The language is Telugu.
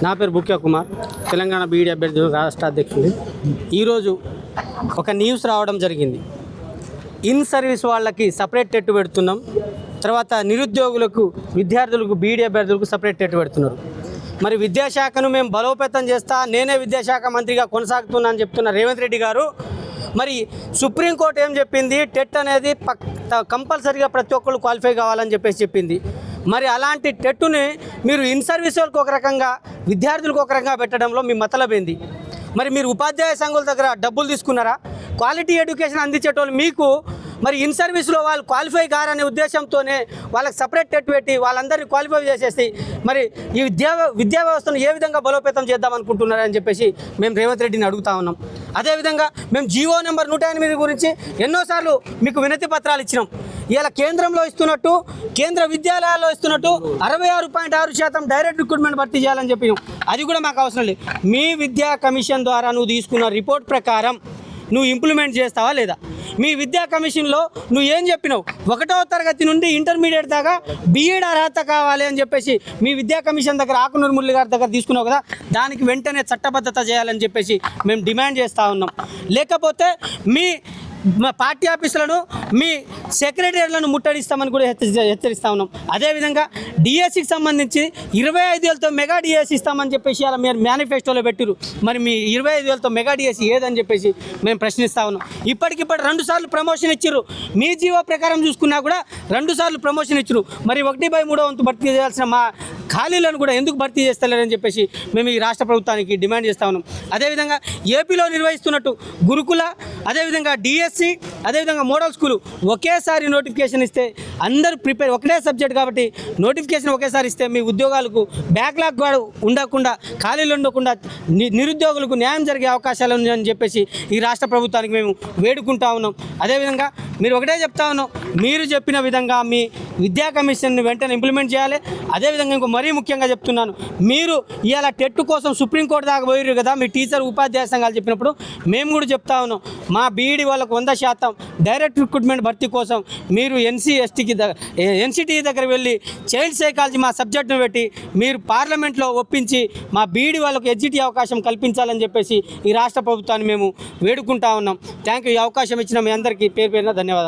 నా పేరు బుక్యా కుమార్, తెలంగాణ బీఈడీ అభ్యర్థి రాష్ట్ర అధ్యక్షుడు. ఈరోజు ఒక న్యూస్ రావడం జరిగింది. ఇన్ సర్వీస్ వాళ్ళకి సపరేట్ టెట్ పెడుతున్నాం, తర్వాత నిరుద్యోగులకు విద్యార్థులకు బీఈడీ అభ్యర్థులకు సపరేట్ టెట్ పెడుతున్నారు. మరి విద్యాశాఖను మేము బలోపేతం చేస్తా, నేనే విద్యాశాఖ మంత్రిగా కొనసాగుతున్నా అని చెప్తున్న రేవంత్ రెడ్డి గారు, మరి సుప్రీంకోర్టు ఏం చెప్పింది, టెట్ అనేది కంపల్సరీగా ప్రతి ఒక్కళ్ళు క్వాలిఫై కావాలని చెప్పింది. మరి అలాంటి టెట్టుని మీరు ఇన్ సర్వీస్ వాళ్ళకి ఒక రకంగా, విద్యార్థులకు ఒక రకంగా పెట్టడంలో మీ మతలబేంది? మరి మీరు ఉపాధ్యాయ సంఘాల దగ్గర డబ్బులు తీసుకున్నారా? క్వాలిటీ ఎడ్యుకేషన్ అందించేటోళ్ళు మీకు మరి ఇన్ సర్వీస్లో వాళ్ళు క్వాలిఫై కారనే ఉద్దేశంతోనే వాళ్ళకి సపరేట్ టెట్ పెట్టి వాళ్ళందరినీ క్వాలిఫై చేసేసి మరి ఈ విద్యా వ్యవస్థను ఏ విధంగా బలోపేతం చేద్దాం అనుకుంటున్నారని చెప్పేసి మేము రేవంత్ రెడ్డిని అడుగుతా ఉన్నాం. అదేవిధంగా మేము జీవో నెంబర్ 108 గురించి ఎన్నోసార్లు మీకు వినతి పత్రాలు ఇచ్చినాం. ఇలా కేంద్రంలో ఇస్తున్నట్టు, కేంద్ర విద్యాలయాల్లో ఇస్తున్నట్టు 66.6% డైరెక్ట్ రిక్రూట్మెంట్ భర్తీ చేయాలని చెప్పినాం. అది కూడా మాకు అవసరం లేదు. మీ విద్యా కమిషన్ ద్వారా నువ్వు తీసుకున్న రిపోర్ట్ ప్రకారం నువ్వు ఇంప్లిమెంట్ చేస్తావా లేదా? మీ విద్యా కమిషన్లో నువ్వు ఏం చెప్పినావు? 1వ తరగతి నుండి ఇంటర్మీడియట్ దాకా బీఈడ్ అర్హత కావాలి అని చెప్పేసి మీ విద్యా కమిషన్ దగ్గర ఆకునూరు మురళి గారి దగ్గర తీసుకున్నావు కదా, దానికి వెంటనే చట్టబద్ధత చేయాలని చెప్పేసి మేము డిమాండ్ చేస్తూ ఉన్నాం. లేకపోతే మీ పార్టీ ఆఫీసులను, మీ సెక్రటరీలను ముట్టడిస్తామని కూడా హెచ్చరిస్తూ ఉన్నాం. అదేవిధంగా డిఎస్సికి సంబంధించి 25,000తో మెగా డిఎస్సి ఇస్తామని చెప్పేసి అలా మీరు మేనిఫెస్టోలో పెట్టిరు. మరి మీ 25,000తో మెగా డిఎస్సి ఏదని చెప్పేసి మేము ప్రశ్నిస్తూ ఉన్నాం. ఇప్పటికిప్పుడు 2 సార్లు ప్రమోషన్ ఇచ్చిర్రు. మీ జీవో ప్రకారం చూసుకున్నా కూడా 2 సార్లు ప్రమోషన్ ఇచ్చిరు. మరి 1/3 వంతు భర్తీ చేయాల్సిన మా ఖాళీలను కూడా ఎందుకు భర్తీ చేస్తలేరని చెప్పేసి మేము ఈ రాష్ట్ర ప్రభుత్వానికి డిమాండ్ చేస్తూ ఉన్నాం. అదేవిధంగా ఏపీలో నిర్వహిస్తున్నట్టు గురుకుల, అదేవిధంగా డిఎస్సి, అదేవిధంగా మోడల్ స్కూలు ఒకేసారి నోటిఫికేషన్ ఇస్తే అందరూ ప్రిపేర్, ఒకటే సబ్జెక్ట్ కాబట్టి నోటిఫికేషన్ ఒకేసారి ఇస్తే మీ ఉద్యోగాలకు బ్యాక్లాగ్ కూడా ఉండకుండా, ఖాళీలు ఉండకుండా నిరుద్యోగులకు న్యాయం జరిగే అవకాశాలు ఉన్నాయని చెప్పేసి ఈ రాష్ట్ర ప్రభుత్వానికి మేము వేడుకుంటా ఉన్నాం. అదేవిధంగా మీరు ఒకటే చెప్తా ఉన్నాం, మీరు చెప్పిన విధంగా మీ విద్యా కమిషన్ని వెంటనే ఇంప్లిమెంట్ చేయాలి. అదేవిధంగా ఇంకో మరీ ముఖ్యంగా చెప్తున్నాను, మీరు ఇవాళ టెట్ కోసం సుప్రీంకోర్టు దాకా పోయారు కదా, మీ టీచర్ ఉపాధ్యాయ సంఘాలు చెప్పినప్పుడు మేము కూడా చెప్తా ఉన్నాం, మా బీఈడీ వాళ్ళకు 100% డైరెక్ట్ రిక్రూట్మెంట్ భర్తీ కోసం మీరు ఎన్సిటీ దగ్గర వెళ్ళి చైల్డ్ సైకాలజీ మా సబ్జెక్టును పెట్టి మీరు పార్లమెంట్లో ఒప్పించి మా బీఈడీ వాళ్ళకు ఎడ్జిటీ అవకాశం కల్పించాలని చెప్పేసి ఈ రాష్ట్ర ప్రభుత్వాన్ని మేము వేడుకుంటా ఉన్నాం. Thank you. ఈ అవకాశం ఇచ్చిన మీ అందరికీ పేరు పేరున ధన్యవాదాలు.